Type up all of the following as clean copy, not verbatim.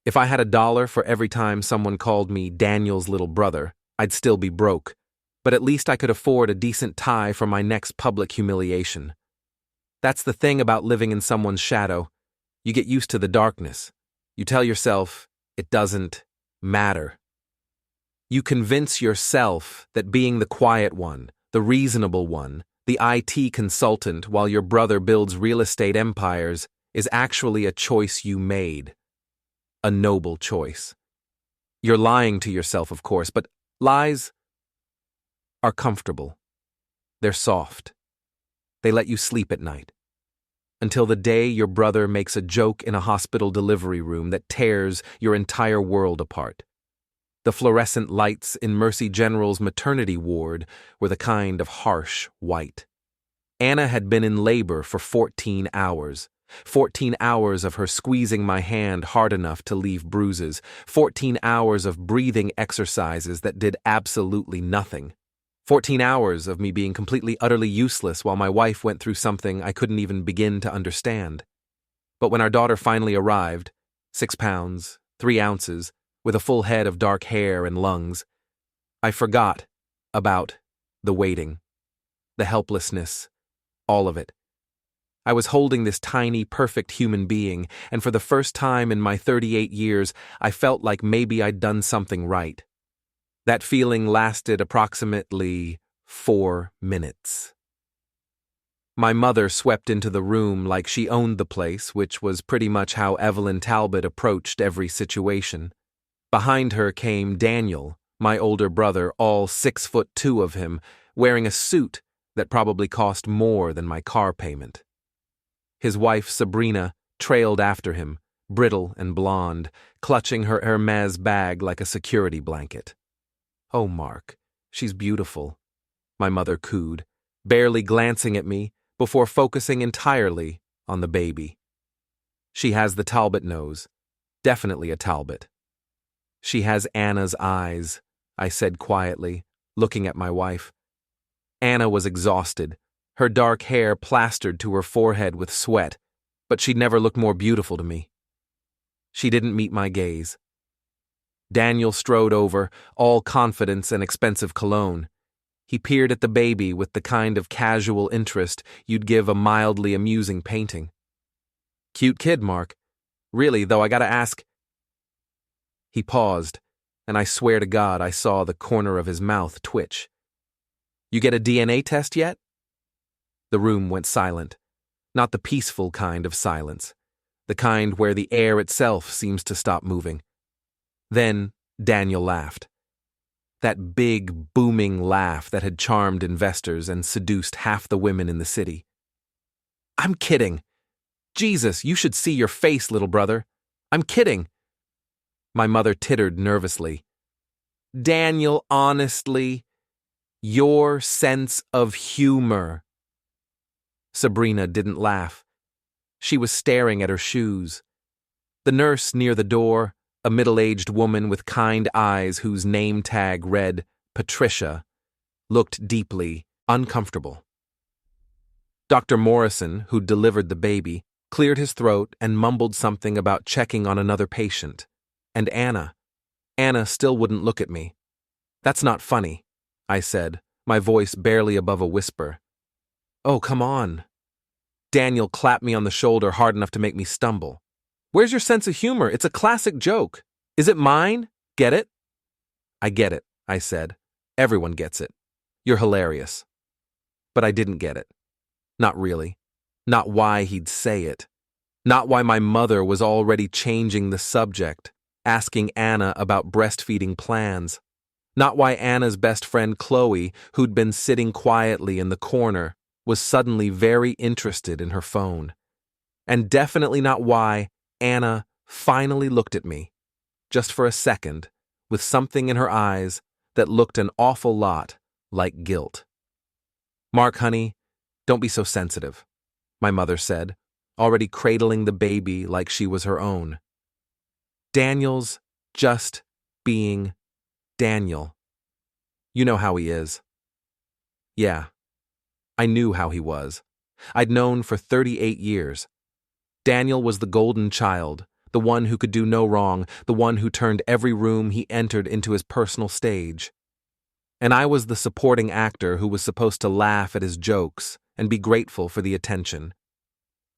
If I had $1 for every time someone called me Daniel's little brother, I'd still be broke, but at least I could afford a decent tie for my next public humiliation. That's the thing about living in someone's shadow. You get used to the darkness. You tell yourself, it doesn't matter. You convince yourself that being the quiet one, the reasonable one, the IT consultant while your brother builds real estate empires is actually a choice you made. A noble choice. You're lying to yourself, of course, but lies are comfortable. They're soft. They let you sleep at night. Until the day your brother makes a joke in a hospital delivery room that tears your entire world apart. The fluorescent lights in Mercy General's maternity ward were the kind of harsh white. Anna had been in labor for 14 hours. 14 hours of her squeezing my hand hard enough to leave bruises. 14 hours of breathing exercises that did absolutely nothing. 14 hours of me being completely utterly useless while my wife went through something I couldn't even begin to understand. But when our daughter finally arrived, 6 pounds, 3 ounces, with a full head of dark hair and lungs, I forgot about the waiting, the helplessness, all of it. I was holding this tiny, perfect human being, and for the first time in my 38 years, I felt like maybe I'd done something right. That feeling lasted approximately 4 minutes. My mother swept into the room like she owned the place, which was pretty much how Evelyn Talbot approached every situation. Behind her came Daniel, my older brother, all 6'2" of him, wearing a suit that probably cost more than my car payment. His wife, Sabrina, trailed after him, brittle and blonde, clutching her Hermes bag like a security blanket. "Oh, Mark, she's beautiful," my mother cooed, barely glancing at me before focusing entirely on the baby. "She has the Talbot nose. Definitely a Talbot." "She has Anna's eyes," I said quietly, looking at my wife. Anna was exhausted, her dark hair plastered to her forehead with sweat, but she'd never looked more beautiful to me. She didn't meet my gaze. Daniel strode over, all confidence and expensive cologne. He peered at the baby with the kind of casual interest you'd give a mildly amusing painting. "Cute kid, Mark. Really, though, I gotta ask." He paused, and I swear to God I saw the corner of his mouth twitch. "You get a DNA test yet?" The room went silent. Not the peaceful kind of silence. The kind where the air itself seems to stop moving. Then Daniel laughed. That big, booming laugh that had charmed investors and seduced half the women in the city. "I'm kidding. Jesus, you should see your face, little brother. I'm kidding." My mother tittered nervously. "Daniel, honestly, your sense of humor." Sabrina didn't laugh. She was staring at her shoes. The nurse near the door, a middle-aged woman with kind eyes whose name tag read Patricia, looked deeply uncomfortable. Dr. Morrison, who'd delivered the baby, cleared his throat and mumbled something about checking on another patient. And Anna still wouldn't look at me. "That's not funny," I said, my voice barely above a whisper. "Oh, come on." Daniel clapped me on the shoulder hard enough to make me stumble. "Where's your sense of humor? It's a classic joke. Is it mine? Get it?" "I get it," I said. "Everyone gets it. You're hilarious." But I didn't get it. Not really. Not why he'd say it. Not why my mother was already changing the subject, asking Anna about breastfeeding plans. Not why Anna's best friend Chloe, who'd been sitting quietly in the corner, was suddenly very interested in her phone. And definitely not why Anna finally looked at me, just for a second, with something in her eyes that looked an awful lot like guilt. "Mark, honey, don't be so sensitive," my mother said, already cradling the baby like she was her own. "Daniel's just being Daniel. You know how he is." Yeah, I knew how he was. I'd known for 38 years. Daniel was the golden child, the one who could do no wrong, the one who turned every room he entered into his personal stage. And I was the supporting actor who was supposed to laugh at his jokes and be grateful for the attention.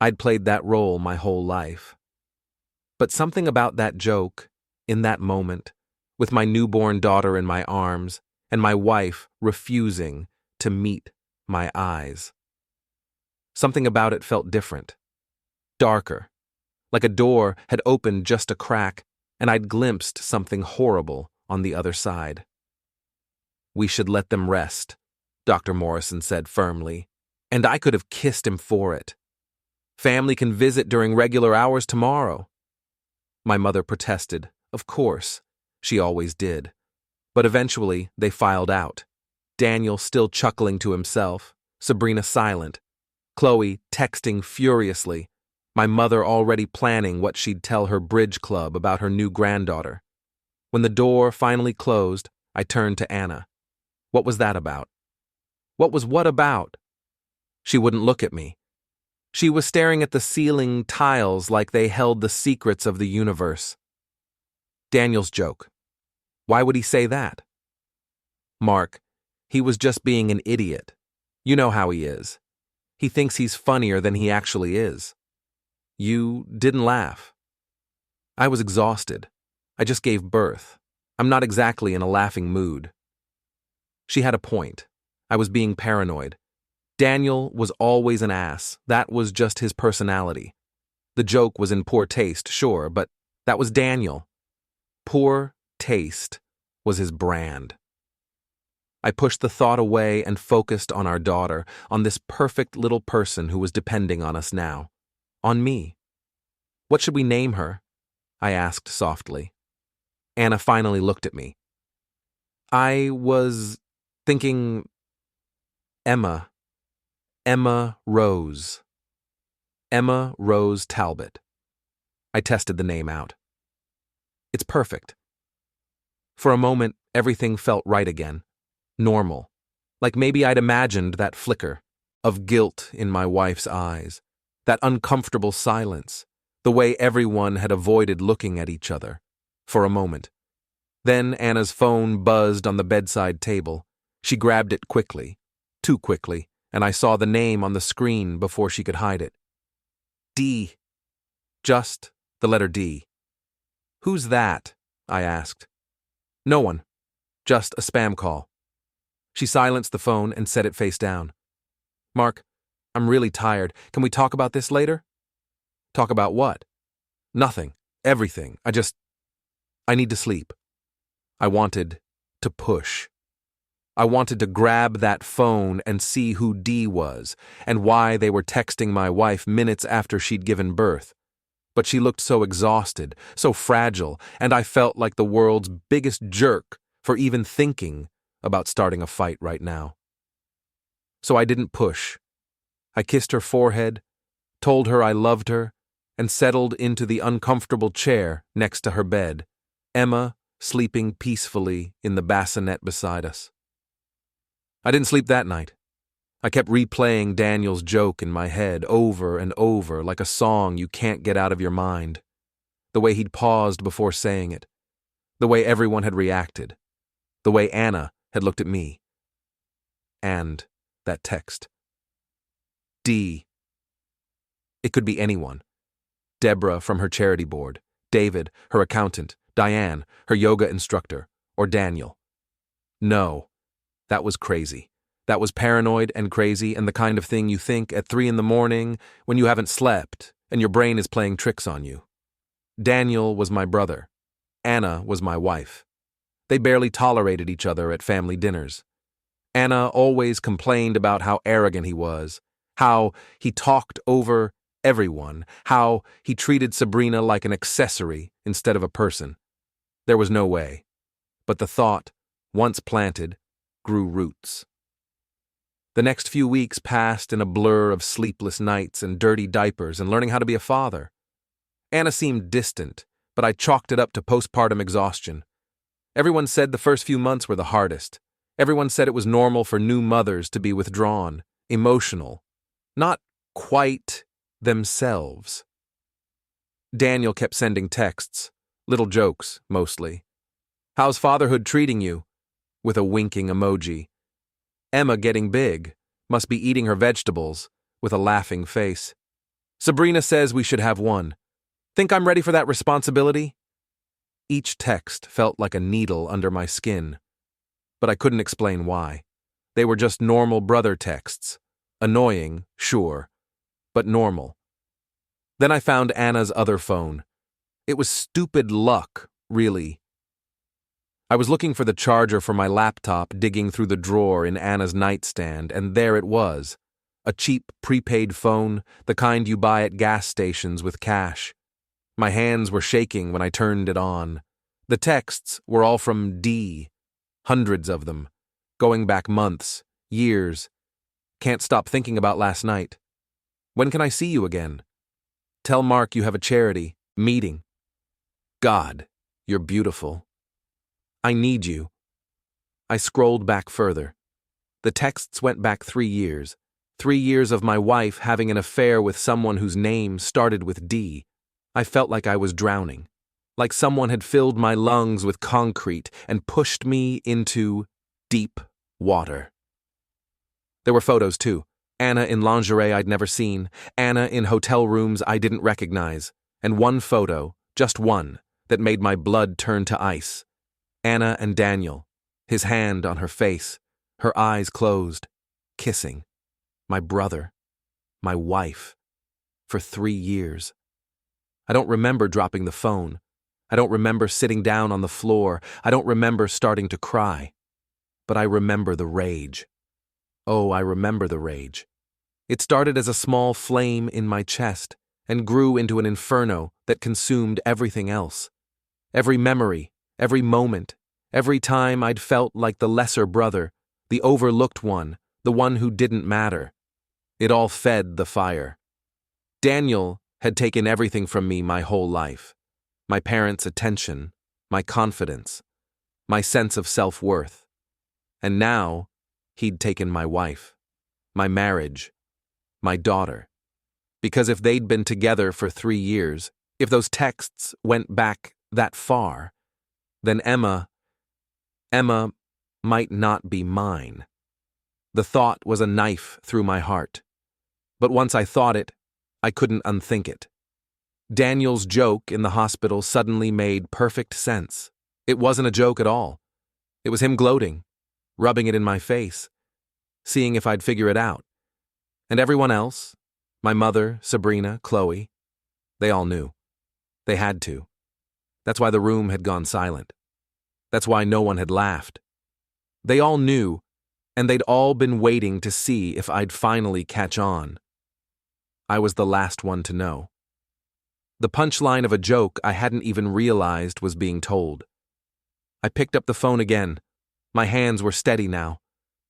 I'd played that role my whole life. But something about that joke, in that moment, with my newborn daughter in my arms and my wife refusing to meet my eyes. Something about it felt different, darker, like a door had opened just a crack and I'd glimpsed something horrible on the other side. "We should let them rest," Dr. Morrison said firmly, and I could have kissed him for it. "Family can visit during regular hours tomorrow." My mother protested, of course. She always did. But eventually, they filed out. Daniel still chuckling to himself, Sabrina silent, Chloe texting furiously, my mother already planning what she'd tell her bridge club about her new granddaughter. When the door finally closed, I turned to Anna. What was that about? What about? She wouldn't look at me. She was staring at the ceiling tiles like they held the secrets of the universe. Daniel's joke. Why would he say that? Mark, he was just being an idiot. You know how he is. He thinks he's funnier than he actually is. You didn't laugh. I was exhausted. I just gave birth. I'm not exactly in a laughing mood. She had a point. I was being paranoid. Daniel was always an ass. That was just his personality. The joke was in poor taste, sure, but that was Daniel. Poor taste was his brand. I pushed the thought away and focused on our daughter, on this perfect little person who was depending on us now. On me. What should we name her? I asked softly. Anna finally looked at me. I was thinking Emma. Emma Rose. Emma Rose Talbot. I tested the name out. It's perfect. For a moment, everything felt right again. Normal. Like maybe I'd imagined that flicker of guilt in my wife's eyes, that uncomfortable silence, the way everyone had avoided looking at each other, for a moment. Then Anna's phone buzzed on the bedside table. She grabbed it quickly, too quickly, and I saw the name on the screen before she could hide it. D. Just the letter D. Who's that? I asked. No one. Just a spam call. She silenced the phone and set it face down. Mark, I'm really tired. Can we talk about this later? Talk about what? Nothing. Everything. I need to sleep. I wanted to push. I wanted to grab that phone and see who D was and why they were texting my wife minutes after she'd given birth. But she looked so exhausted, so fragile, and I felt like the world's biggest jerk for even thinking about starting a fight right now. So I didn't push. I kissed her forehead, told her I loved her, and settled into the uncomfortable chair next to her bed, Emma sleeping peacefully in the bassinet beside us. I didn't sleep that night. I kept replaying Daniel's joke in my head over and over like a song you can't get out of your mind. The way he'd paused before saying it. The way everyone had reacted. The way Anna had looked at me. And that text. D. It could be anyone. Deborah from her charity board, David, her accountant, Diane, her yoga instructor, or Daniel. No, that was crazy. That was paranoid and crazy and the kind of thing you think at 3 a.m. when you haven't slept and your brain is playing tricks on you. Daniel was my brother. Anna was my wife. They barely tolerated each other at family dinners. Anna always complained about how arrogant he was, how he talked over everyone, how he treated Sabrina like an accessory instead of a person. There was no way. But the thought, once planted, grew roots. The next few weeks passed in a blur of sleepless nights and dirty diapers and learning how to be a father. Anna seemed distant, but I chalked it up to postpartum exhaustion. Everyone said the first few months were the hardest. Everyone said it was normal for new mothers to be withdrawn, emotional, not quite themselves. Daniel kept sending texts, little jokes, mostly. "How's fatherhood treating you?" with a winking emoji. "Emma getting big, must be eating her vegetables," with a laughing face. "Sabrina says we should have one. Think I'm ready for that responsibility?" Each text felt like a needle under my skin, but I couldn't explain why. They were just normal brother texts. Annoying, sure, but normal. Then I found Anna's other phone. It was stupid luck, really. I was looking for the charger for my laptop, digging through the drawer in Anna's nightstand, and there it was. A cheap prepaid phone, the kind you buy at gas stations with cash. My hands were shaking when I turned it on. The texts were all from D. Hundreds of them. Going back months, years. Can't stop thinking about last night. When can I see you again? Tell Mark you have a charity meeting. God, you're beautiful. I need you. I scrolled back further. The texts went back 3 years. 3 years of my wife having an affair with someone whose name started with D. I felt like I was drowning. Like someone had filled my lungs with concrete and pushed me into deep water. There were photos, too. Anna in lingerie I'd never seen, Anna in hotel rooms I didn't recognize, and one photo, just one, that made my blood turn to ice. Anna and Daniel, his hand on her face, her eyes closed, kissing. My brother, my wife, for 3 years. I don't remember dropping the phone. I don't remember sitting down on the floor. I don't remember starting to cry. But I remember the rage. Oh, I remember the rage. It started as a small flame in my chest and grew into an inferno that consumed everything else. Every memory, every moment, every time I'd felt like the lesser brother, the overlooked one, the one who didn't matter. It all fed the fire. Daniel had taken everything from me my whole life. My parents' attention, my confidence, my sense of self-worth. And now, he'd taken my wife, my marriage, my daughter. Because if they'd been together for 3 years, if those texts went back that far, then Emma might not be mine. The thought was a knife through my heart. But once I thought it, I couldn't unthink it. Daniel's joke in the hospital suddenly made perfect sense. It wasn't a joke at all. It was him gloating, rubbing it in my face, seeing if I'd figure it out. And everyone else, my mother, Sabrina, Chloe, they all knew. They had to. That's why the room had gone silent. That's why no one had laughed. They all knew, and they'd all been waiting to see if I'd finally catch on. I was the last one to know. The punchline of a joke I hadn't even realized was being told. I picked up the phone again. My hands were steady now.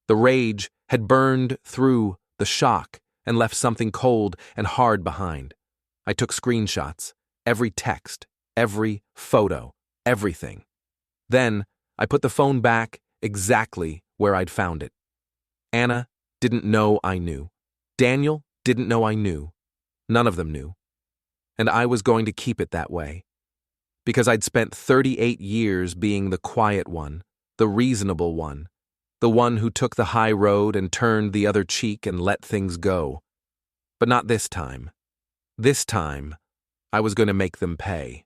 The rage had burned through the shock and left something cold and hard behind. I took screenshots, every text, every photo, everything. Then I put the phone back exactly where I'd found it. Anna didn't know I knew. Daniel didn't know I knew. None of them knew. And I was going to keep it that way. Because I'd spent 38 years being the quiet one, the reasonable one, the one who took the high road and turned the other cheek and let things go. But not this time. This time, I was going to make them pay.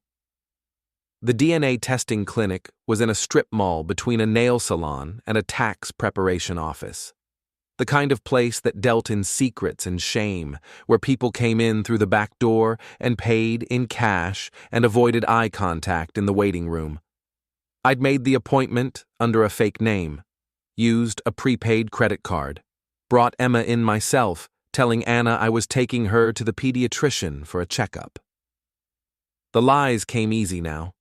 The DNA testing clinic was in a strip mall between a nail salon and a tax preparation office. The kind of place that dealt in secrets and shame, where people came in through the back door and paid in cash and avoided eye contact in the waiting room. I'd made the appointment under a fake name, used a prepaid credit card, brought Emma in myself, telling Anna I was taking her to the pediatrician for a checkup. The lies came easy now.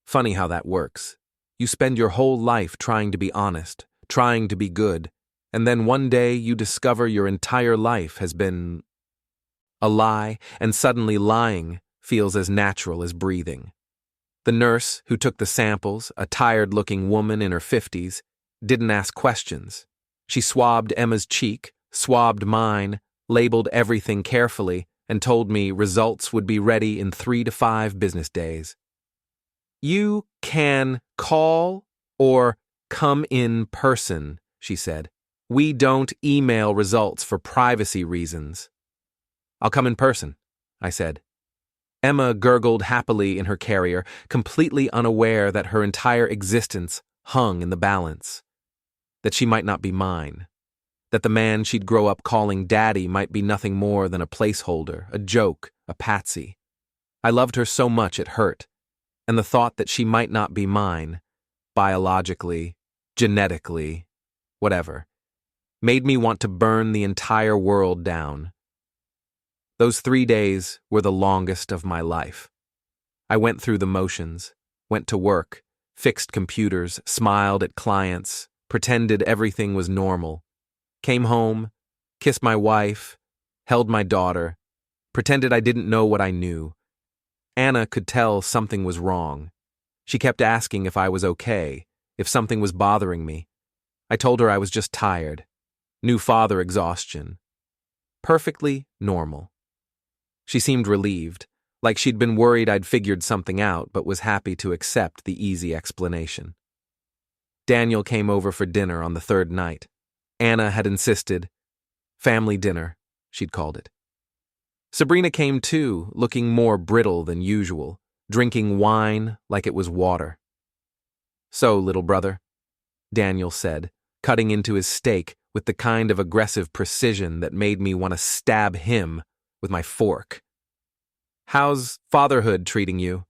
Funny how that works. You spend your whole life trying to be honest, trying to be good, and then one day you discover your entire life has been a lie, and suddenly lying feels as natural as breathing. The nurse who took the samples, a tired-looking woman in her 50s, didn't ask questions. She swabbed Emma's cheek, swabbed mine, labeled everything carefully, and told me results would be ready in 3 to 5 business days. You can call or come in person, she said. We don't email results for privacy reasons. I'll come in person, I said. Emma gurgled happily in her carrier, completely unaware that her entire existence hung in the balance. That she might not be mine. That the man she'd grow up calling Daddy might be nothing more than a placeholder, a joke, a patsy. I loved her so much it hurt, and the thought that she might not be mine, biologically, genetically, whatever, made me want to burn the entire world down. Those 3 days were the longest of my life. I went through the motions, went to work, fixed computers, smiled at clients, pretended everything was normal, came home, kissed my wife, held my daughter, pretended I didn't know what I knew. Anna could tell something was wrong. She kept asking if I was okay, if something was bothering me. I told her I was just tired. New father exhaustion. Perfectly normal. She seemed relieved, like she'd been worried I'd figured something out but was happy to accept the easy explanation. Daniel came over for dinner on the 3rd night. Anna had insisted. Family dinner, she'd called it. Sabrina came too, looking more brittle than usual, drinking wine like it was water. So, little brother, Daniel said, cutting into his steak with the kind of aggressive precision that made me want to stab him with my fork. How's fatherhood treating you?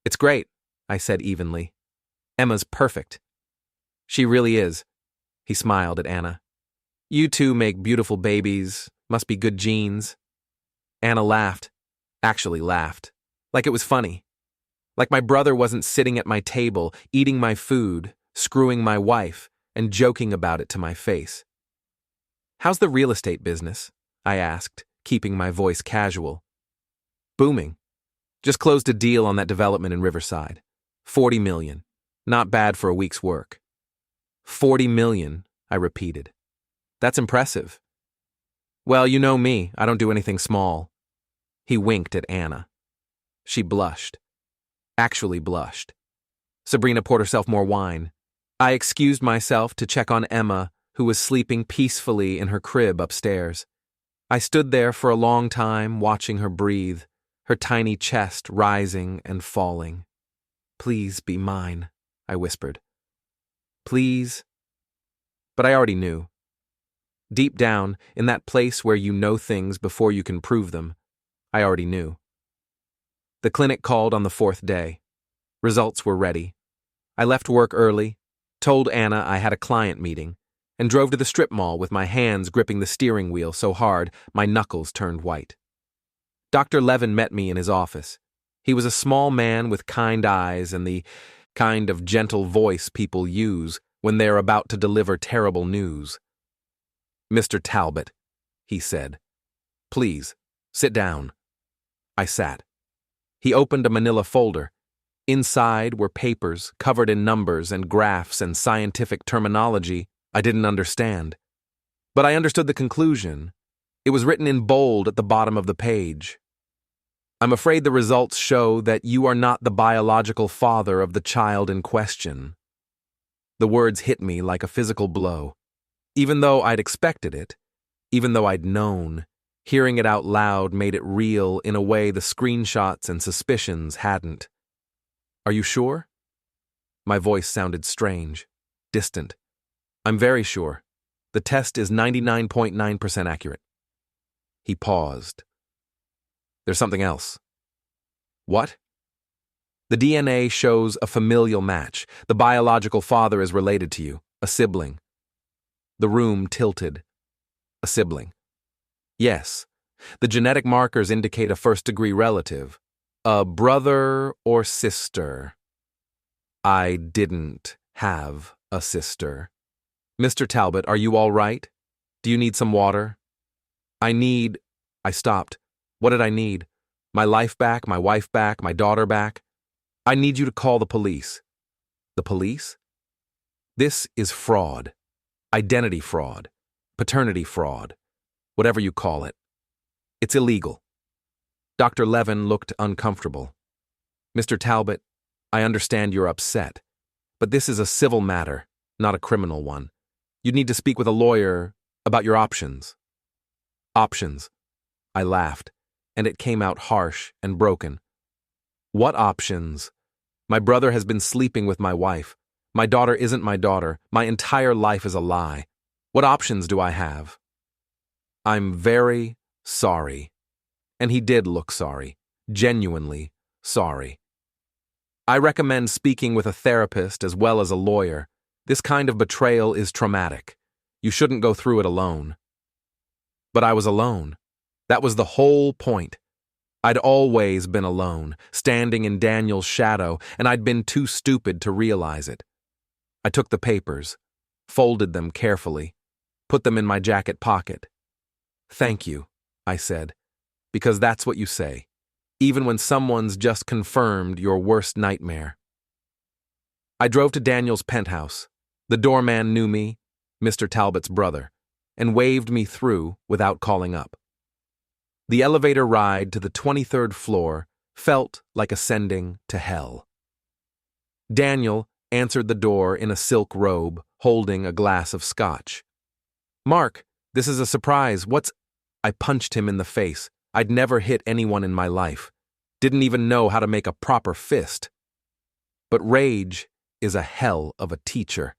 It's great, I said evenly. Emma's perfect. She really is. He smiled at Anna. You two make beautiful babies, must be good genes. Anna laughed, actually laughed, like it was funny. Like my brother wasn't sitting at my table, eating my food, screwing my wife, and joking about it to my face. How's the real estate business? I asked, keeping my voice casual. Booming. Just closed a deal on that development in Riverside. 40 million. Not bad for a week's work. 40 million, I repeated. That's impressive. Well, you know me, I don't do anything small. He winked at Anna. She blushed. Actually blushed. Sabrina poured herself more wine. I excused myself to check on Emma, who was sleeping peacefully in her crib upstairs. I stood there for a long time, watching her breathe, her tiny chest rising and falling. Please be mine, I whispered. Please. But I already knew. Deep down, in that place where you know things before you can prove them, I already knew. The clinic called on the 4th day. Results were ready. I left work early, told Anna I had a client meeting, and drove to the strip mall with my hands gripping the steering wheel so hard my knuckles turned white. Dr. Levin met me in his office. He was a small man with kind eyes and the kind of gentle voice people use when they are about to deliver terrible news. Mr. Talbot, he said, please, sit down. I sat. He opened a manila folder. Inside were papers covered in numbers and graphs and scientific terminology I didn't understand. But I understood the conclusion. It was written in bold at the bottom of the page. I'm afraid the results show that you are not the biological father of the child in question. The words hit me like a physical blow. Even though I'd expected it, even though I'd known, hearing it out loud made it real in a way the screenshots and suspicions hadn't. Are you sure? My voice sounded strange, distant. I'm very sure. The test is 99.9% accurate. He paused. There's something else. What? The DNA shows a familial match. The biological father is related to you, a sibling. The room tilted. A sibling. Yes, the genetic markers indicate a first-degree relative. A brother or sister. I didn't have a sister. Mr. Talbot, are you all right? Do you need some water? I stopped. What did I need? My life back, my wife back, my daughter back? I need you to call the police. The police? This is fraud. Identity fraud. Paternity fraud. Whatever you call it. It's illegal. Dr. Levin looked uncomfortable. Mr. Talbot, I understand you're upset, but this is a civil matter, not a criminal one. You'd need to speak with a lawyer about your options. Options. I laughed, and it came out harsh and broken. What options? My brother has been sleeping with my wife. My daughter isn't my daughter. My entire life is a lie. What options do I have? I'm very sorry. And he did look sorry, genuinely sorry. I recommend speaking with a therapist as well as a lawyer. This kind of betrayal is traumatic. You shouldn't go through it alone. But I was alone. That was the whole point. I'd always been alone, standing in Daniel's shadow, and I'd been too stupid to realize it. I took the papers, folded them carefully, put them in my jacket pocket. Thank you, I said, because that's what you say, even when someone's just confirmed your worst nightmare. I drove to Daniel's penthouse. The doorman knew me, Mr. Talbot's brother, and waved me through without calling up. The elevator ride to the 23rd floor felt like ascending to hell. Daniel answered the door in a silk robe, holding a glass of scotch. Mark, this is a surprise. I punched him in the face. I'd never hit anyone in my life. Didn't even know how to make a proper fist. But rage is a hell of a teacher.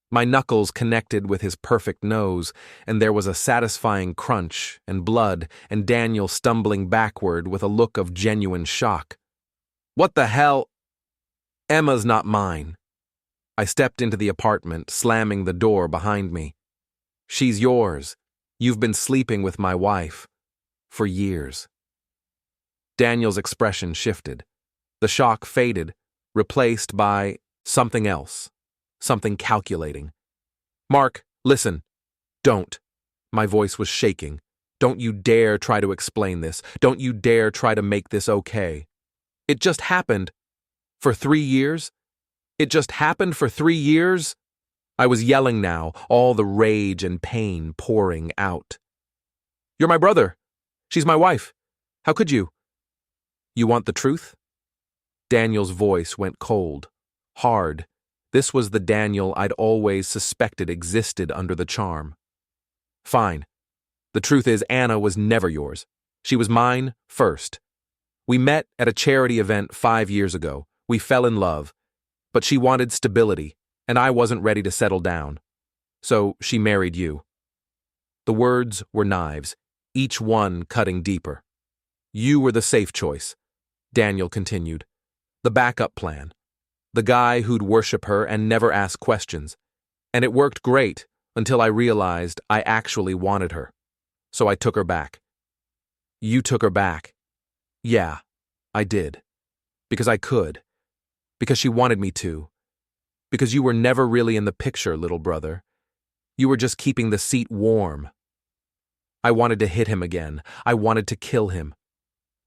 My knuckles connected with his perfect nose, and there was a satisfying crunch and blood, and Daniel stumbling backward with a look of genuine shock. What the hell? Emma's not mine. I stepped into the apartment, slamming the door behind me. She's yours. You've been sleeping with my wife. For years. Daniel's expression shifted. The shock faded, replaced by something else. Something calculating. Mark, listen. Don't. My voice was shaking. Don't you dare try to explain this. Don't you dare try to make this okay. It just happened. For 3 years? It just happened for 3 years? I was yelling now, all the rage and pain pouring out. You're my brother. She's my wife. How could you? You want the truth? Daniel's voice went cold, hard. This was the Daniel I'd always suspected existed under the charm. Fine. The truth is Anna was never yours. She was mine first. We met at a charity event 5 years ago. We fell in love. But she wanted stability, and I wasn't ready to settle down. So she married you. The words were knives, each one cutting deeper. You were the safe choice, Daniel continued. The backup plan. The guy who'd worship her and never ask questions. And it worked great until I realized I actually wanted her. So I took her back. You took her back. Yeah, I did. Because I could. Because she wanted me to. Because you were never really in the picture, little brother. You were just keeping the seat warm. I wanted to hit him again. I wanted to kill him.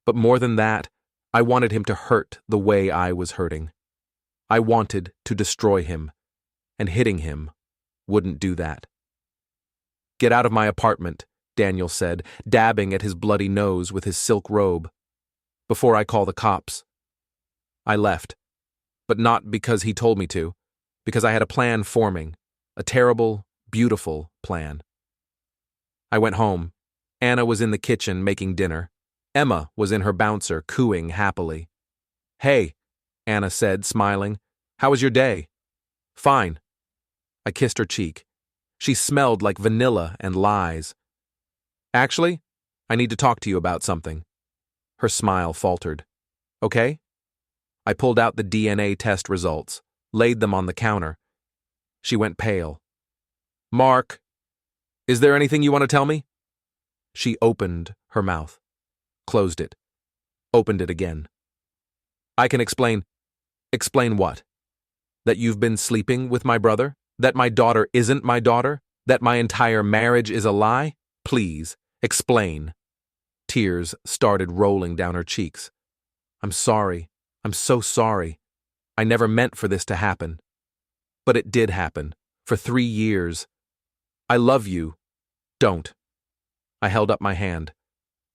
But more than that, I wanted him to hurt the way I was hurting. I wanted to destroy him, and hitting him wouldn't do that. Get out of my apartment, Daniel said, dabbing at his bloody nose with his silk robe. Before I call the cops. I left, but not because he told me to, because I had a plan forming, a terrible, beautiful plan. I went home. Anna was in the kitchen making dinner. Emma was in her bouncer cooing happily. Hey, Anna said, smiling. How was your day? Fine. I kissed her cheek. She smelled like vanilla and lies. Actually, I need to talk to you about something. Her smile faltered. Okay? I pulled out the DNA test results, laid them on the counter. She went pale. Mark, is there anything you want to tell me? She opened her mouth, closed it, opened it again. I can explain. Explain what? That you've been sleeping with my brother? That my daughter isn't my daughter? That my entire marriage is a lie? Please, explain. Tears started rolling down her cheeks. I'm sorry. I'm so sorry. I never meant for this to happen. But it did happen. For 3 years. I love you. Don't. I held up my hand.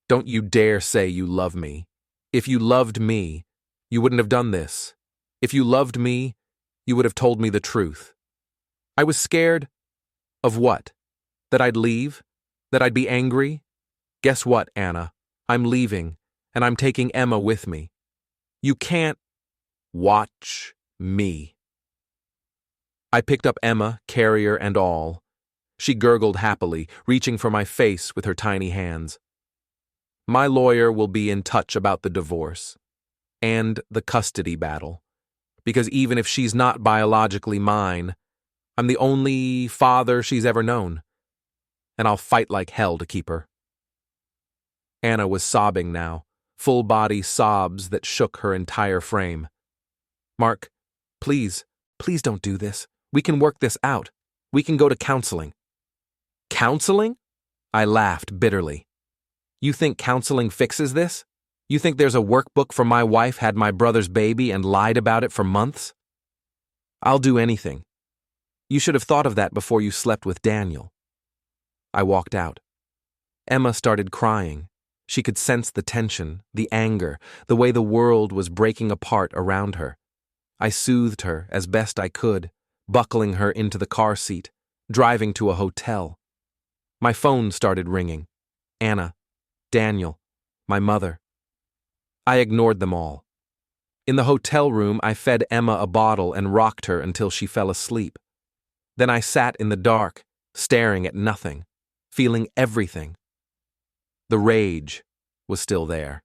Don't you dare say you love me. If you loved me, you wouldn't have done this. If you loved me, you would have told me the truth. I was scared of what? That I'd leave? That I'd be angry? Guess what, Anna? I'm leaving, and I'm taking Emma with me. You can't watch me. I picked up Emma, carrier and all. She gurgled happily, reaching for my face with her tiny hands. My lawyer will be in touch about the divorce and the custody battle, because even if she's not biologically mine, I'm the only father she's ever known, and I'll fight like hell to keep her. Anna was sobbing now, full-body sobs that shook her entire frame. Mark, please don't do this. We can work this out. We can go to counseling. Counseling? I laughed bitterly. You think counseling fixes this? You think there's a workbook for my wife had my brother's baby and lied about it for months? I'll do anything. You should have thought of that before you slept with Daniel. I walked out. Emma started crying. She could sense the tension, the anger, the way the world was breaking apart around her. I soothed her as best I could, buckling her into the car seat, driving to a hotel. My phone started ringing. Anna, Daniel, my mother. I ignored them all. In the hotel room, I fed Emma a bottle and rocked her until she fell asleep. Then I sat in the dark, staring at nothing, feeling everything. The rage was still there.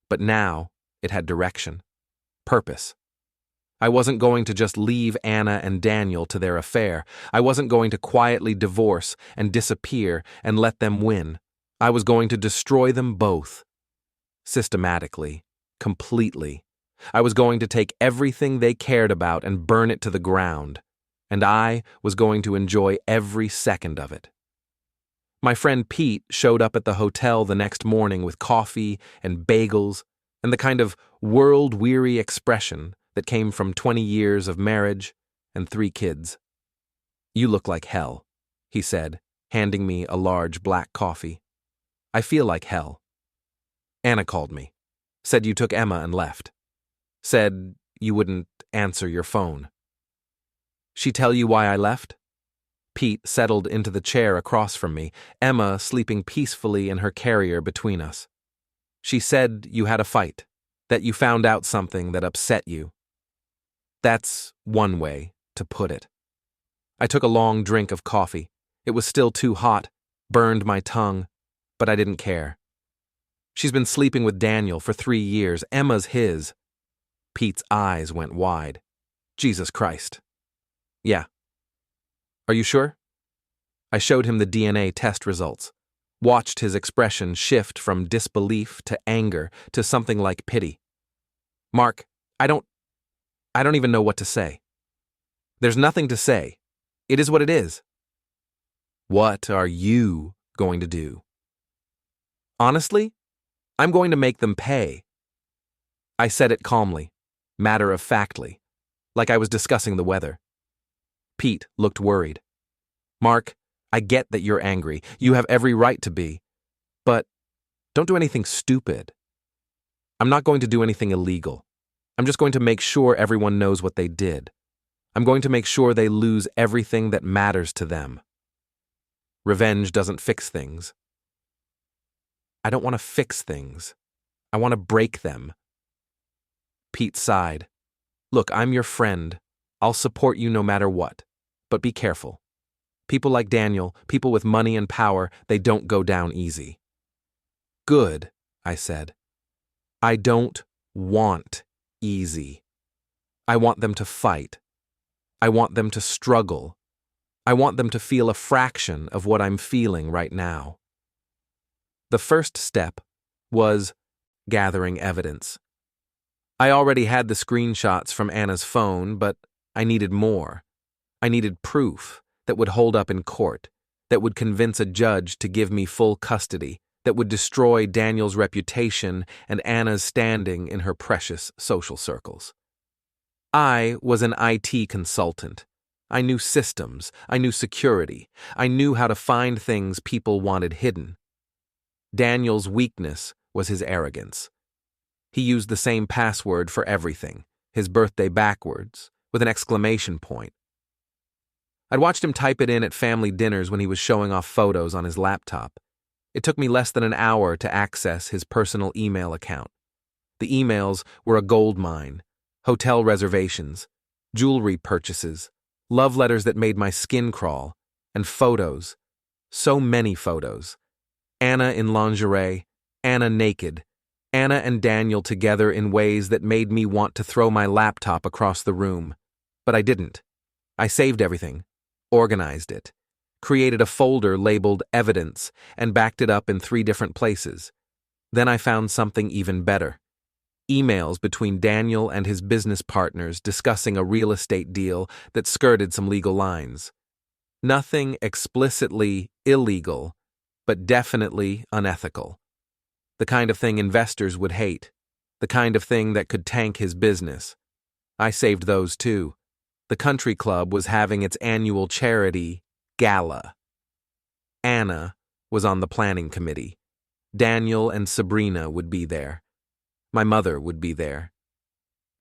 But now it had direction, purpose. I wasn't going to just leave Anna and Daniel to their affair. I wasn't going to quietly divorce and disappear and let them win. I was going to destroy them both. Systematically, completely. I was going to take everything they cared about and burn it to the ground. And I was going to enjoy every second of it. My friend Pete showed up at the hotel the next morning with coffee and bagels and the kind of world-weary expression that came from 20 years of marriage and 3 kids. You look like hell, he said, handing me a large black coffee. I feel like hell. Anna called me, said you took Emma and left, said you wouldn't answer your phone. She tell you why I left? Pete settled into the chair across from me, Emma sleeping peacefully in her carrier between us. She said you had a fight, that you found out something that upset you. That's one way to put it. I took a long drink of coffee. It was still too hot, burned my tongue, but I didn't care. She's been sleeping with Daniel for 3 years. Emma's his. Pete's eyes went wide. Jesus Christ. Yeah. Are you sure? I showed him the DNA test results, watched his expression shift from disbelief to anger to something like pity. Mark, I don't even know what to say. There's nothing to say. It is what it is. What are you going to do? Honestly, I'm going to make them pay. I said it calmly, matter-of-factly, like I was discussing the weather. Pete looked worried. Mark, I get that you're angry. You have every right to be. But don't do anything stupid. I'm not going to do anything illegal. I'm just going to make sure everyone knows what they did. I'm going to make sure they lose everything that matters to them. Revenge doesn't fix things. I don't want to fix things. I want to break them. Pete sighed. Look, I'm your friend. I'll support you no matter what. But be careful. People like Daniel, people with money and power, they don't go down easy. Good, I said. I don't want easy. I want them to fight. I want them to struggle. I want them to feel a fraction of what I'm feeling right now. The first step was gathering evidence. I already had the screenshots from Anna's phone, but I needed more. I needed proof that would hold up in court, that would convince a judge to give me full custody, that would destroy Daniel's reputation and Anna's standing in her precious social circles. I was an IT consultant. I knew systems. I knew security. I knew how to find things people wanted hidden. Daniel's weakness was his arrogance. He used the same password for everything, his birthday backwards, with an exclamation point. I'd watched him type it in at family dinners when he was showing off photos on his laptop. It took me less than an hour to access his personal email account. The emails were a gold mine: hotel reservations, jewelry purchases, love letters that made my skin crawl, and photos. So many photos. Anna in lingerie, Anna naked, Anna and Daniel together in ways that made me want to throw my laptop across the room. But I didn't. I saved everything, organized it, created a folder labeled Evidence, and backed it up in 3 different places. Then I found something even better. Emails between Daniel and his business partners discussing a real estate deal that skirted some legal lines. Nothing explicitly illegal, but definitely unethical. The kind of thing investors would hate. The kind of thing that could tank his business. I saved those too. The country club was having its annual charity gala. Anna was on the planning committee. Daniel and Sabrina would be there. My mother would be there.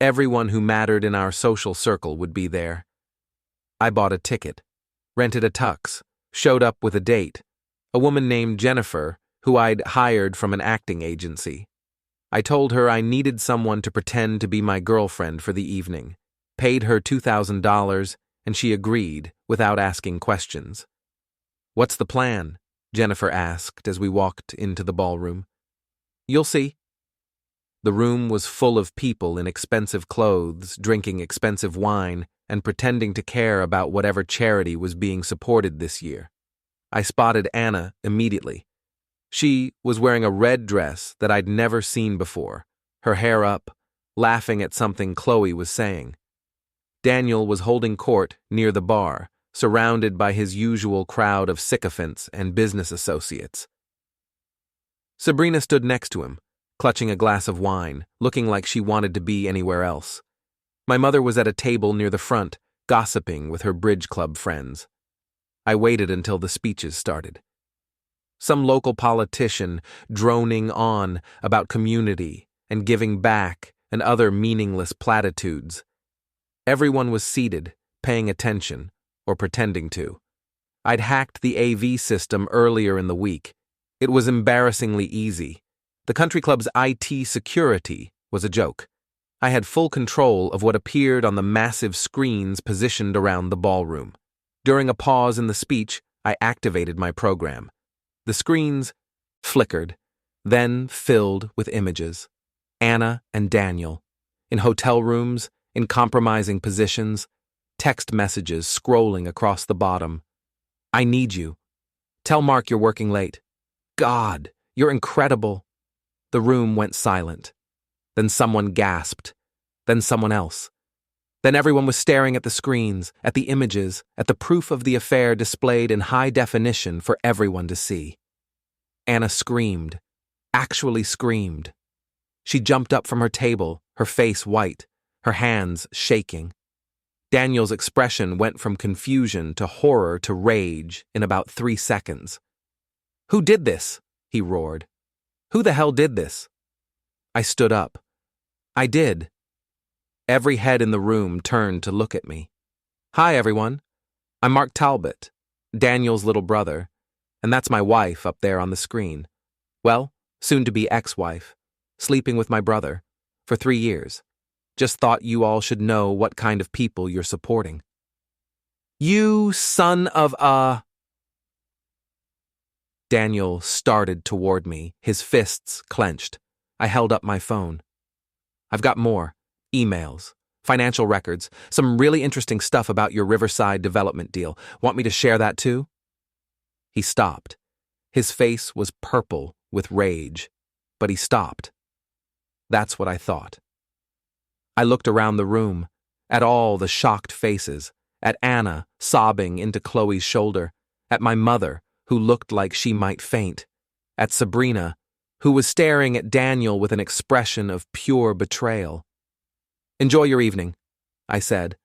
Everyone who mattered in our social circle would be there. I bought a ticket, rented a tux, showed up with a date, a woman named Jennifer, who I'd hired from an acting agency. I told her I needed someone to pretend to be my girlfriend for the evening, paid her $2,000, and she agreed without asking questions. "What's the plan?" Jennifer asked as we walked into the ballroom. "You'll see." The room was full of people in expensive clothes, drinking expensive wine, and pretending to care about whatever charity was being supported this year. I spotted Anna immediately. She was wearing a red dress that I'd never seen before, her hair up, laughing at something Chloe was saying. Daniel was holding court near the bar, surrounded by his usual crowd of sycophants and business associates. Sabrina stood next to him, clutching a glass of wine, looking like she wanted to be anywhere else. My mother was at a table near the front, gossiping with her bridge club friends. I waited until the speeches started. Some local politician droning on about community and giving back and other meaningless platitudes. Everyone was seated, paying attention, or pretending to. I'd hacked the AV system earlier in the week. It was embarrassingly easy. The country club's IT security was a joke. I had full control of what appeared on the massive screens positioned around the ballroom. During a pause in the speech, I activated my program. The screens flickered, then filled with images. Anna and Daniel, in hotel rooms, in compromising positions, text messages scrolling across the bottom. "I need you. Tell Mark you're working late. God, you're incredible." The room went silent. Then someone gasped. Then someone else. Then everyone was staring at the screens, at the images, at the proof of the affair displayed in high definition for everyone to see. Anna screamed. Actually screamed. She jumped up from her table, her face white, her hands shaking. Daniel's expression went from confusion to horror to rage in about 3 seconds. "Who did this?" he roared. "Who the hell did this?" I stood up. "I did." Every head in the room turned to look at me. "Hi, everyone. I'm Mark Talbot, Daniel's little brother, and that's my wife up there on the screen. Well, soon-to-be ex-wife, sleeping with my brother for 3 years. Just thought you all should know what kind of people you're supporting." "You son of a..." Daniel started toward me, his fists clenched. I held up my phone. "I've got more. Emails, financial records, some really interesting stuff about your Riverside development deal. Want me to share that too?" He stopped. His face was purple with rage, but he stopped. That's what I thought. I looked around the room, at all the shocked faces, at Anna sobbing into Chloe's shoulder, at my mother, who looked like she might faint, at Sabrina, who was staring at Daniel with an expression of pure betrayal. "Enjoy your evening," I said.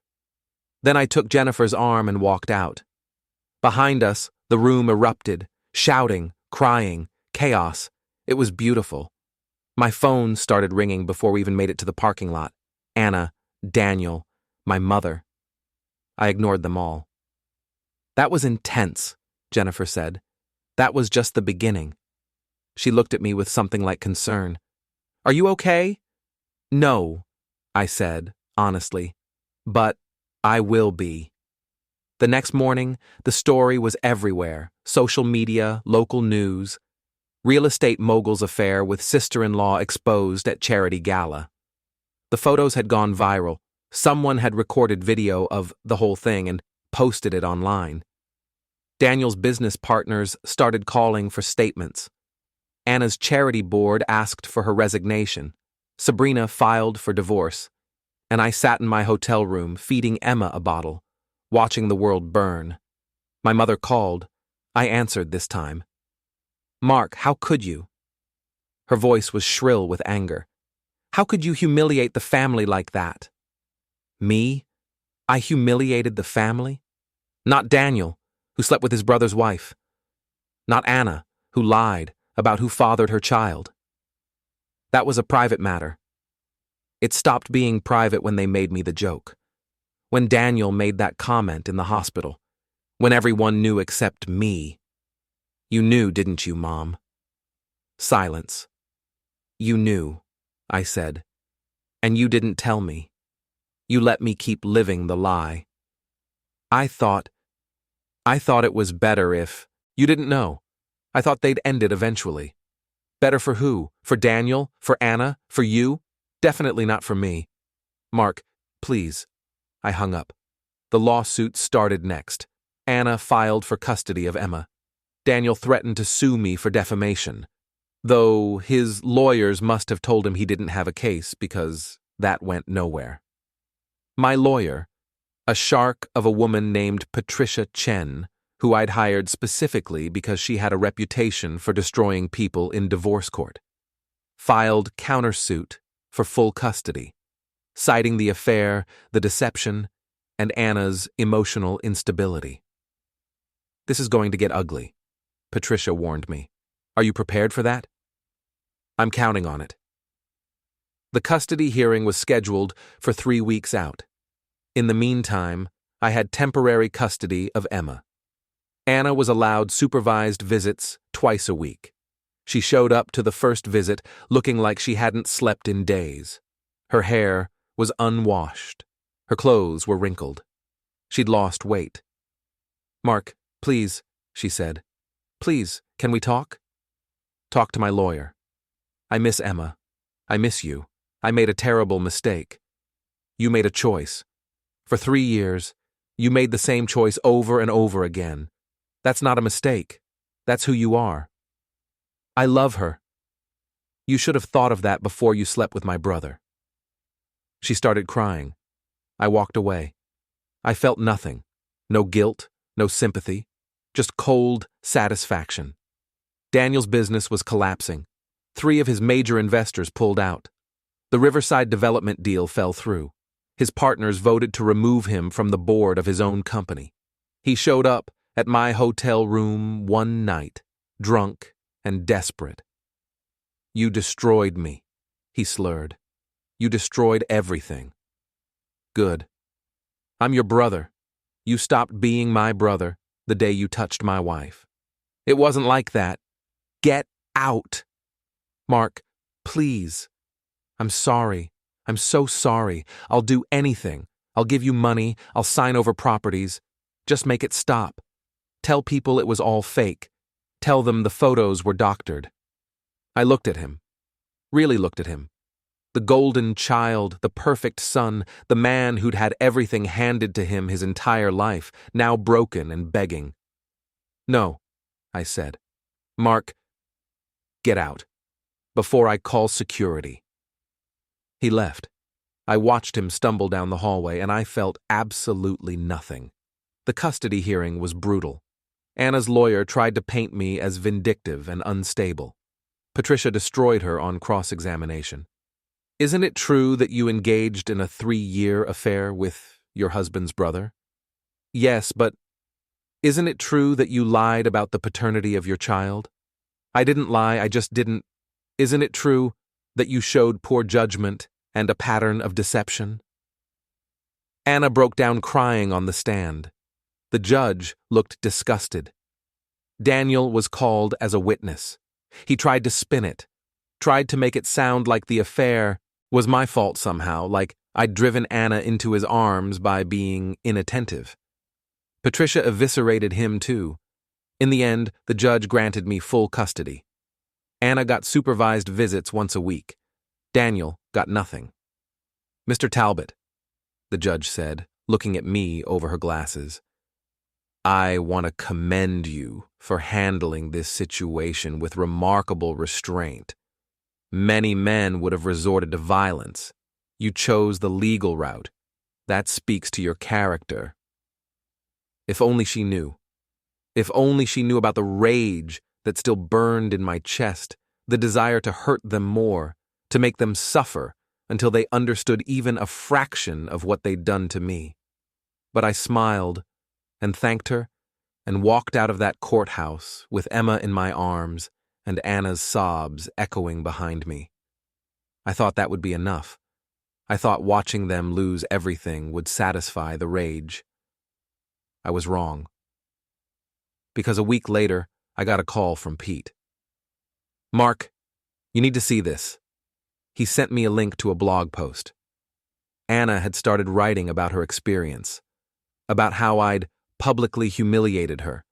Then I took Jennifer's arm and walked out. Behind us, the room erupted, shouting, crying, chaos, It was beautiful. My phone started ringing before we even made it to the parking lot. Anna, Daniel, my mother. I ignored them all. That was intense, Jennifer said. That was just the beginning. She looked at me with something like concern. Are you okay? No, I said, honestly. But I will be. The next morning, the story was everywhere. Social media, local news. Real estate mogul's affair with sister-in-law exposed at charity gala. The photos had gone viral. Someone had recorded video of the whole thing and posted it online. Daniel's business partners started calling for statements. Anna's charity board asked for her resignation. Sabrina filed for divorce. And I sat in my hotel room feeding Emma a bottle, watching the world burn. My mother called. I answered this time. Mark, how could you? Her voice was shrill with anger. How could you humiliate the family like that? Me? I humiliated the family? Not Daniel, who slept with his brother's wife. Not Anna, who lied about who fathered her child. That was a private matter. It stopped being private when they made me the joke. When Daniel made that comment in the hospital. When everyone knew except me. You knew, didn't you, Mom? Silence. You knew, I said. And you didn't tell me. You let me keep living the lie. I thought it was better if... You didn't know. I thought they'd end it eventually. Better for who? For Daniel? For Anna? For you? Definitely not for me. Mark, please. I hung up. The lawsuit started next. Anna filed for custody of Emma. Daniel threatened to sue me for defamation, though his lawyers must have told him he didn't have a case because that went nowhere. My lawyer, a shark of a woman named Patricia Chen, who I'd hired specifically because she had a reputation for destroying people in divorce court, filed countersuit for full custody, citing the affair, the deception, and Anna's emotional instability. This is going to get ugly, Patricia warned me. Are you prepared for that? I'm counting on it. The custody hearing was scheduled for 3 weeks out. In the meantime, I had temporary custody of Emma. Anna was allowed supervised visits twice a week. She showed up to the first visit looking like she hadn't slept in days. Her hair was unwashed. Her clothes were wrinkled. She'd lost weight. Mark, please, she said. Please, can we talk? Talk to my lawyer. I miss Emma. I miss you. I made a terrible mistake. You made a choice. For 3 years, you made the same choice over and over again. That's not a mistake. That's who you are. I love her. You should have thought of that before you slept with my brother. She started crying. I walked away. I felt nothing. No guilt, no sympathy, just cold satisfaction. Daniel's business was collapsing. 3 of his major investors pulled out. The Riverside development deal fell through. His partners voted to remove him from the board of his own company. He showed up at my hotel room one night, drunk and desperate. You destroyed me, he slurred. You destroyed everything. Good. I'm your brother. You stopped being my brother the day you touched my wife. It wasn't like that. Get out. Mark, please. I'm sorry. I'm so sorry. I'll do anything. I'll give you money. I'll sign over properties. Just make it stop. Tell people it was all fake. Tell them the photos were doctored. I looked at him. Really looked at him. The golden child, the perfect son, the man who'd had everything handed to him his entire life, now broken and begging. No, I said. Mark, get out. Before I call security. He left. I watched him stumble down the hallway, and I felt absolutely nothing. The custody hearing was brutal. Anna's lawyer tried to paint me as vindictive and unstable. Patricia destroyed her on cross-examination. Isn't it true that you engaged in a 3-year affair with your husband's brother? Yes, but isn't it true that you lied about the paternity of your child? I didn't lie, I just didn't Isn't it true that you showed poor judgment and a pattern of deception?" Anna broke down crying on the stand. The judge looked disgusted. Daniel was called as a witness. He tried to spin it, tried to make it sound like the affair was my fault somehow, like I'd driven Anna into his arms by being inattentive. Patricia eviscerated him too. In the end, the judge granted me full custody. Anna got supervised visits once a week. Daniel got nothing. "Mr. Talbot," the judge said, looking at me over her glasses, "I want to commend you for handling this situation with remarkable restraint. Many men would have resorted to violence. You chose the legal route. That speaks to your character." If only she knew. If only she knew about the rage that still burned in my chest, the desire to hurt them more, to make them suffer until they understood even a fraction of what they'd done to me. But I smiled and thanked her and walked out of that courthouse with Emma in my arms and Anna's sobs echoing behind me. I thought that would be enough. I thought watching them lose everything would satisfy the rage. I was wrong. Because a week later, I got a call from Pete. "Mark, you need to see this." He sent me a link to a blog post. Anna had started writing about her experience, about how I'd publicly humiliated her,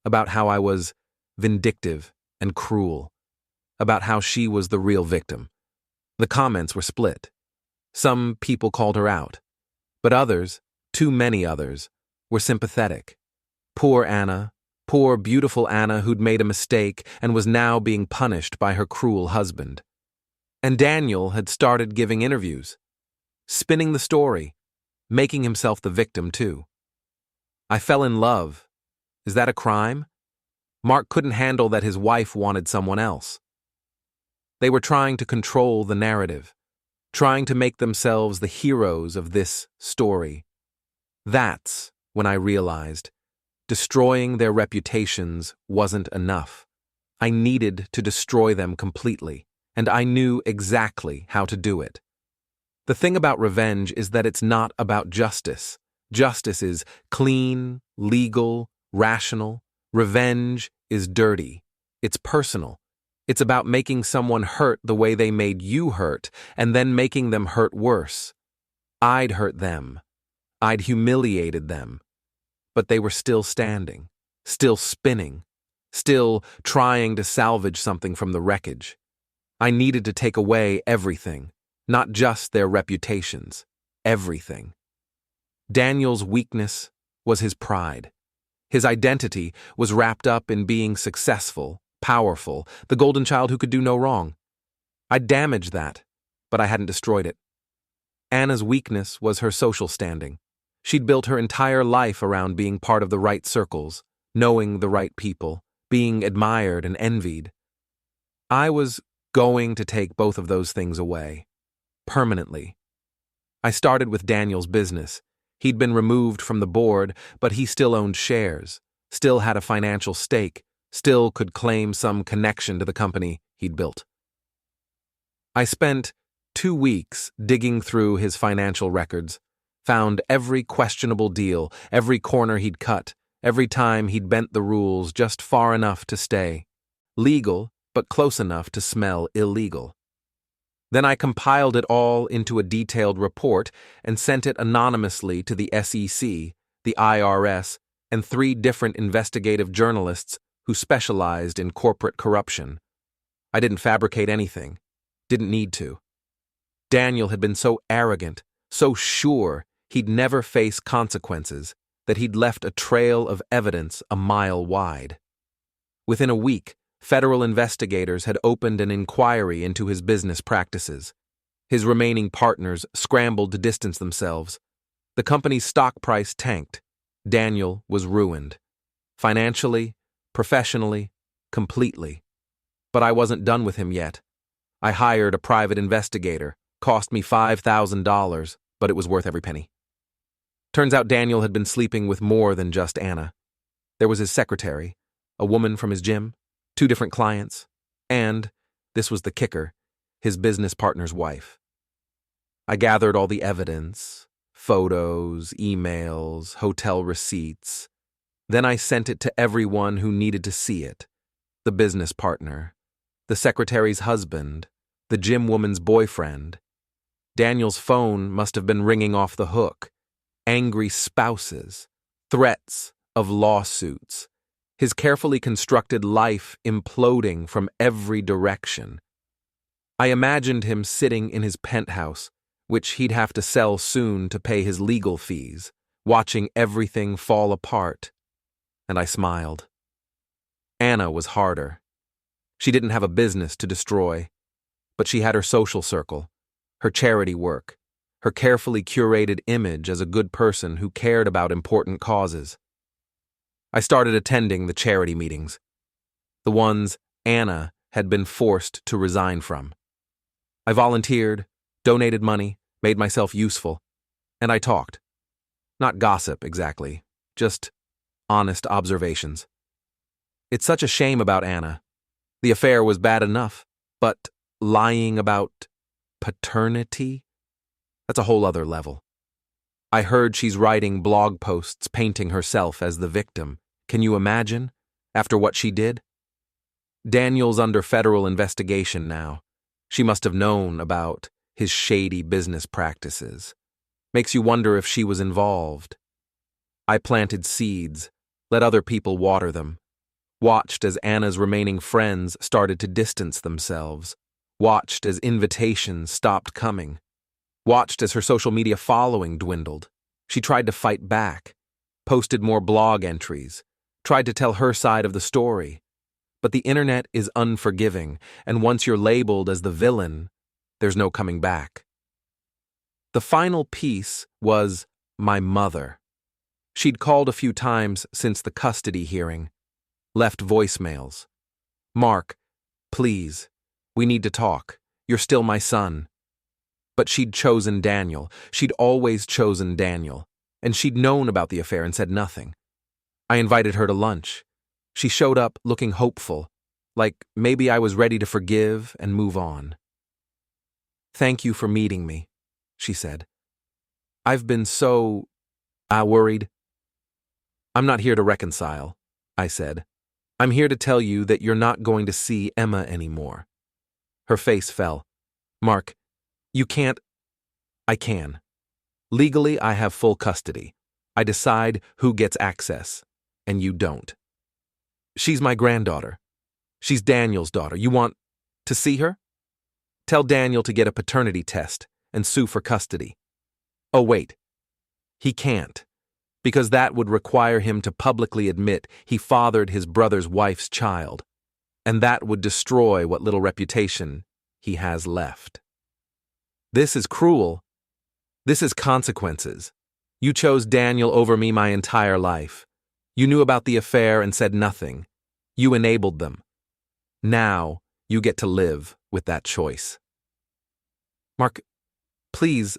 about how I was vindictive and cruel, about how she was the real victim. The comments were split. Some people called her out, but others, too many others, were sympathetic. Poor Anna, poor beautiful Anna who'd made a mistake and was now being punished by her cruel husband. And Daniel had started giving interviews, spinning the story, making himself the victim too. I fell in love. Is that a crime? Mark couldn't handle that his wife wanted someone else. They were trying to control the narrative, trying to make themselves the heroes of this story. That's when I realized destroying their reputations wasn't enough. I needed to destroy them completely, and I knew exactly how to do it. The thing about revenge is that it's not about justice. Justice is clean, legal, rational. Revenge is dirty. It's personal. It's about making someone hurt the way they made you hurt, and then making them hurt worse. I'd hurt them. I'd humiliated them. But they were still standing, still spinning, still trying to salvage something from the wreckage. I needed to take away everything, not just their reputations, everything. Daniel's weakness was his pride. His identity was wrapped up in being successful, powerful, the golden child who could do no wrong. I'd damaged that, but I hadn't destroyed it. Anna's weakness was her social standing. She'd built her entire life around being part of the right circles, knowing the right people, being admired and envied. I was going to take both of those things away, permanently. I started with Daniel's business. He'd been removed from the board, but he still owned shares, still had a financial stake, still could claim some connection to the company he'd built. I spent 2 weeks digging through his financial records, found every questionable deal, every corner he'd cut, every time he'd bent the rules just far enough to stay legal, but close enough to smell illegal. Then I compiled it all into a detailed report and sent it anonymously to the SEC, the IRS, and 3 different investigative journalists who specialized in corporate corruption. I didn't fabricate anything, didn't need to. Daniel had been so arrogant, so sure he'd never face consequences, that he'd left a trail of evidence a mile wide. Within a week, federal investigators had opened an inquiry into his business practices. His remaining partners scrambled to distance themselves. The company's stock price tanked. Daniel was ruined. Financially, professionally, completely. But I wasn't done with him yet. I hired a private investigator. Cost me $5,000, but it was worth every penny. Turns out Daniel had been sleeping with more than just Anna. There was his secretary, a woman from his gym, 2 different clients, and This was the kicker, his business partner's wife. I gathered all the evidence, photos, emails, hotel receipts. Then I sent it to everyone who needed to see it. The business partner, the secretary's husband, the gym woman's boyfriend. Daniel's phone must have been ringing off the hook. Angry spouses, threats of lawsuits, his carefully constructed life imploding from every direction. I imagined him sitting in his penthouse, which he'd have to sell soon to pay his legal fees, watching everything fall apart. And I smiled. Anna was harder. She didn't have a business to destroy, but she had her social circle, her charity work, her carefully curated image as a good person who cared about important causes. I started attending the charity meetings, the ones Anna had been forced to resign from. I volunteered, donated money, made myself useful, and I talked. Not gossip, exactly, just honest observations. It's such a shame about Anna. The affair was bad enough, but lying about paternity? That's a whole other level. I heard she's writing blog posts painting herself as the victim. Can you imagine? After what she did? Daniel's under federal investigation now. She must have known about his shady business practices. Makes you wonder if she was involved. I planted seeds, let other people water them. Watched as Anna's remaining friends started to distance themselves. Watched as invitations stopped coming. Watched as her social media following dwindled. She tried to fight back, posted more blog entries, tried to tell her side of the story. But the internet is unforgiving, and once you're labeled as the villain, there's no coming back. The final piece was my mother. She'd called a few times since the custody hearing, left voicemails. "Mark, please, we need to talk. You're still my son." But she'd chosen Daniel. She'd always chosen Daniel. And she'd known about the affair and said nothing. I invited her to lunch. She showed up looking hopeful, like maybe I was ready to forgive and move on. "Thank you for meeting me," she said. "I've been so worried." "I'm not here to reconcile," I said. "I'm here to tell you that you're not going to see Emma anymore." Her face fell. "Mark, you can't." "I can. Legally, I have full custody. I decide who gets access, and you don't. She's my granddaughter. She's Daniel's daughter. You want to see her? Tell Daniel to get a paternity test and sue for custody." "Oh, wait. He can't, because that would require him to publicly admit he fathered his brother's wife's child, and that would destroy what little reputation he has left. This is cruel. This is consequences. You chose Daniel over me my entire life. You knew about the affair and said nothing. You enabled them. Now you get to live with that choice." "Mark, please."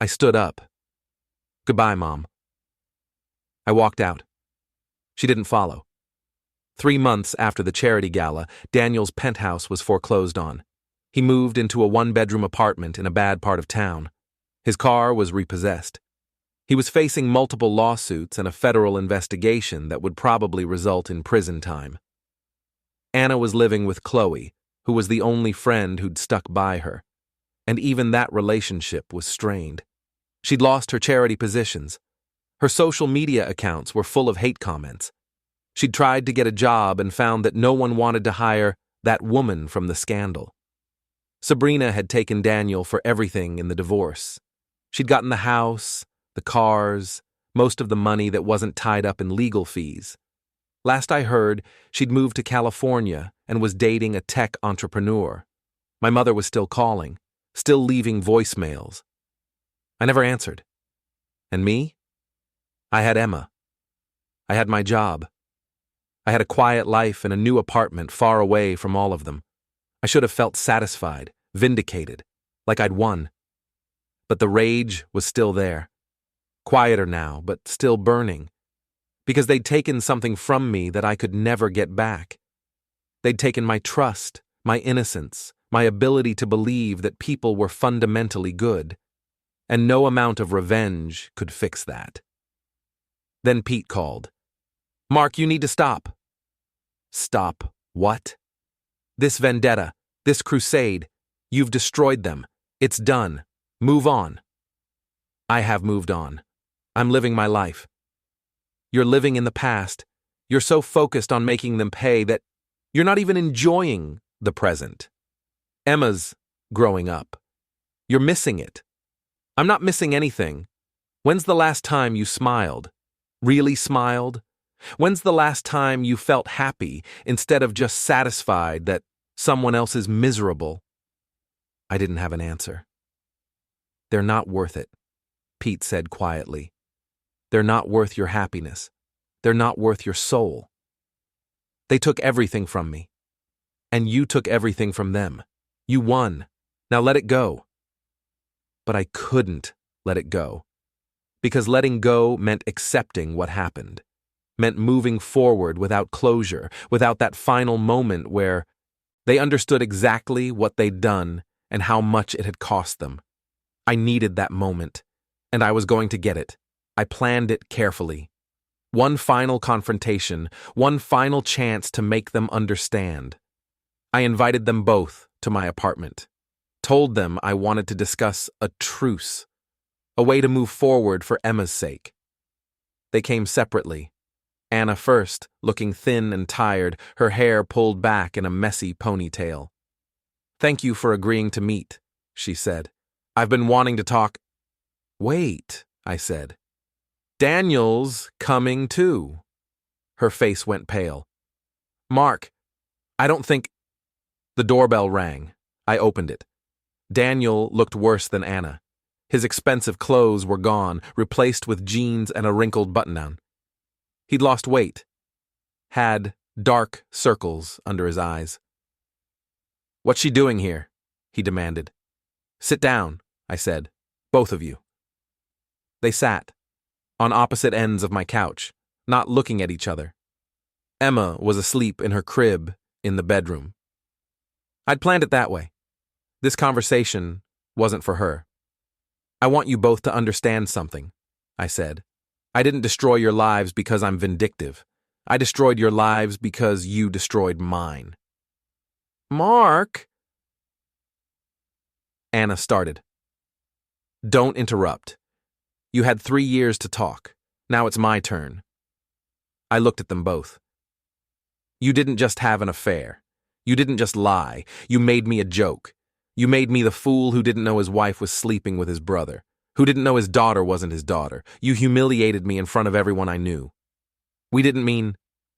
I stood up. "Goodbye, Mom." I walked out. She didn't follow. 3 months after the charity gala, Daniel's penthouse was foreclosed on. He moved into a one-bedroom apartment in a bad part of town. His car was repossessed. He was facing multiple lawsuits and a federal investigation that would probably result in prison time. Anna was living with Chloe, who was the only friend who'd stuck by her, and even that relationship was strained. She'd lost her charity positions. Her social media accounts were full of hate comments. She'd tried to get a job and found that no one wanted to hire that woman from the scandal. Sabrina had taken Daniel for everything in the divorce. She'd gotten the house, the cars, most of the money that wasn't tied up in legal fees. Last I heard, she'd moved to California and was dating a tech entrepreneur. My mother was still calling, still leaving voicemails. I never answered. And me? I had Emma. I had my job. I had a quiet life in a new apartment far away from all of them. I should have felt satisfied, vindicated, like I'd won. But the rage was still there. Quieter now, but still burning. Because they'd taken something from me that I could never get back. They'd taken my trust, my innocence, my ability to believe that people were fundamentally good, and no amount of revenge could fix that. Then Pete called. "Mark, you need to stop." "Stop what?" "This vendetta, this crusade. You've destroyed them. It's done. Move on." "I have moved on. I'm living my life." "You're living in the past. You're so focused on making them pay that you're not even enjoying the present. Emma's growing up. You're missing it." "I'm not missing anything. When's the last time you smiled? Really smiled? When's the last time you felt happy instead of just satisfied that someone else is miserable?" I didn't have an answer. "They're not worth it," Pete said quietly. "They're not worth your happiness. They're not worth your soul. They took everything from me. And you took everything from them. You won. Now let it go." But I couldn't let it go. Because letting go meant accepting what happened. Meant moving forward without closure, without that final moment where they understood exactly what they'd done and how much it had cost them. I needed that moment, and I was going to get it. I planned it carefully. One final confrontation, one final chance to make them understand. I invited them both to my apartment. Told them I wanted to discuss a truce, a way to move forward for Emma's sake. They came separately. Anna first, looking thin and tired, her hair pulled back in a messy ponytail. "Thank you for agreeing to meet," she said. "I've been wanting to talk." "Wait," I said. "Daniel's coming too." Her face went pale. "Mark, I don't think—" The doorbell rang. I opened it. Daniel looked worse than Anna. His expensive clothes were gone, replaced with jeans and a wrinkled button-down. He'd lost weight. Had dark circles under his eyes. "What's she doing here?" he demanded. "Sit down," I said. "Both of you." They sat, on opposite ends of my couch, not looking at each other. Emma was asleep in her crib in the bedroom. I'd planned it that way. This conversation wasn't for her. "I want you both to understand something," I said. "I didn't destroy your lives because I'm vindictive. I destroyed your lives because you destroyed mine." "Mark," Anna started. "Don't interrupt. You had 3 years to talk. Now it's my turn." I looked at them both. "You didn't just have an affair. You didn't just lie. You made me a joke. You made me the fool who didn't know his wife was sleeping with his brother, who didn't know his daughter wasn't his daughter. You humiliated me in front of everyone I knew." "We didn't mean—"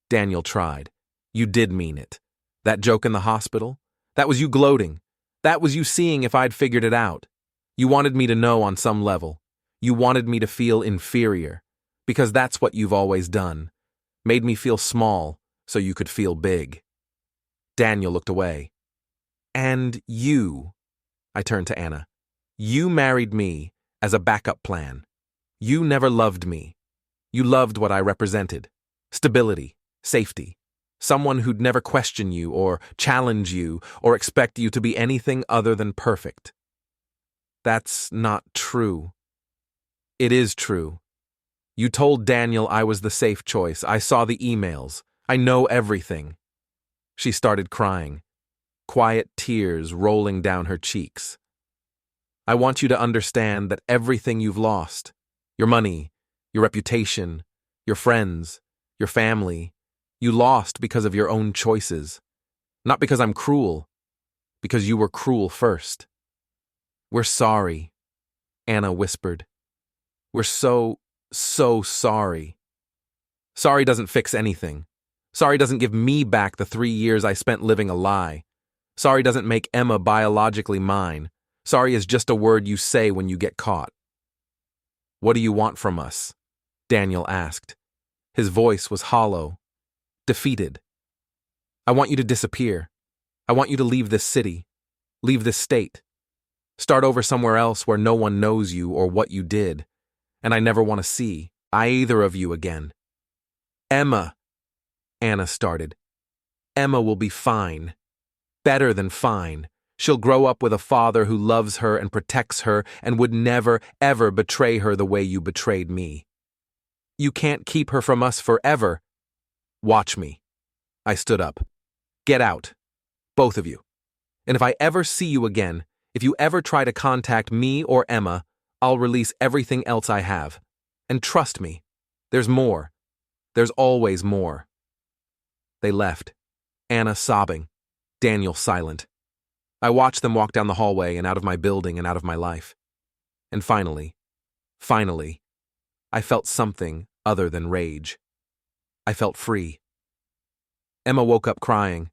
Daniel tried. "You did mean it. That joke in the hospital? That was you gloating. That was you seeing if I'd figured it out. You wanted me to know on some level. You wanted me to feel inferior, because that's what you've always done. Made me feel small so you could feel big." Daniel looked away. "And you," I turned to Anna, "you married me as a backup plan. You never loved me. You loved what I represented. Stability, safety. Someone who'd never question you or challenge you or expect you to be anything other than perfect." "That's not true." "It is true. You told Daniel I was the safe choice. I saw the emails. I know everything." She started crying, quiet tears rolling down her cheeks. "I want you to understand that everything you've lost, your money, your reputation, your friends, your family, you lost because of your own choices. Not because I'm cruel, because you were cruel first." "We're sorry," Anna whispered. "We're so sorry." Sorry doesn't fix anything. Sorry doesn't give me back the 3 years I spent living a lie. Sorry doesn't make Emma biologically mine. Sorry is just a word you say when you get caught. "What do you want from us?" Daniel asked. His voice was hollow, defeated. "I want you to disappear. I want you to leave this city, leave this state. Start over somewhere else where no one knows you or what you did, and I never want to see either of you again." "Emma," Anna started. "Emma will be fine." better than fine. She'll grow up with a father who loves her and protects her and would never, ever betray her the way you betrayed me. You can't keep her from us forever. Watch me. I stood up. Get out. Both of you. And if I ever see you again, if you ever try to contact me or Emma, I'll release everything else I have. And trust me, there's more. There's always more. They left, Anna sobbing, Daniel silent. I watched them walk down the hallway and out of my building and out of my life. And finally, I felt something other than rage. I felt free. Emma woke up crying.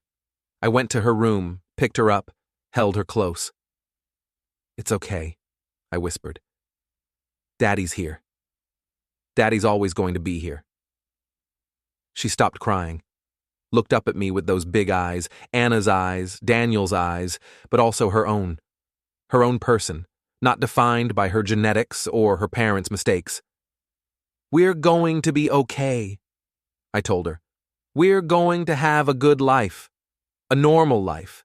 I went to her room, picked her up, held her close. It's okay, I whispered. Daddy's here. Daddy's always going to be here. She stopped crying, looked up at me with those big eyes, Anna's eyes, Daniel's eyes, but also her own person, not defined by her genetics or her parents' mistakes. We're going to be okay, I told her. We're going to have a good life, a normal life,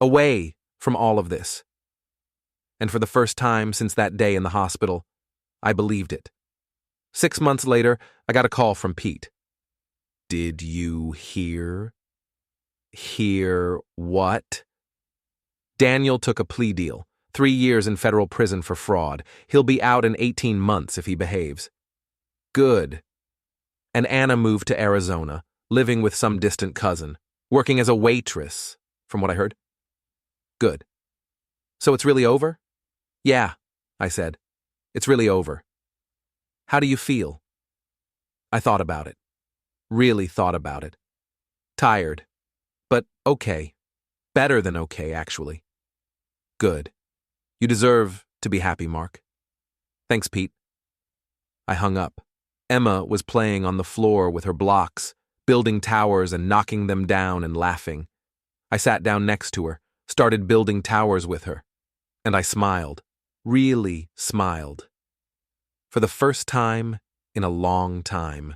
away from all of this. And for the first time since that day in the hospital, I believed it. 6 months later, I got a call from Pete. Did you hear? Hear what? Daniel took a plea deal, 3 years in federal prison for fraud. He'll be out in 18 months if he behaves. Good. And Anna moved to Arizona, living with some distant cousin, working as a waitress, from what I heard. Good. So it's really over? Yeah, I said. It's really over. How do you feel? I thought about it. Really thought about it. Tired. But okay. Better than okay, actually. Good. You deserve to be happy, Mark. Thanks, Pete. I hung up. Emma was playing on the floor with her blocks, building towers and knocking them down and laughing. I sat down next to her, started building towers with her. And I smiled. Really smiled. For the first time in a long time.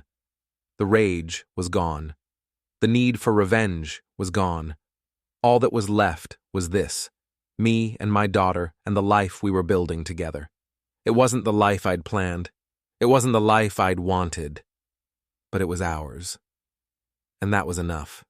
The rage was gone. The need for revenge was gone. All that was left was this, me and my daughter and the life we were building together. It wasn't the life I'd planned. It wasn't the life I'd wanted. But it was ours. And that was enough.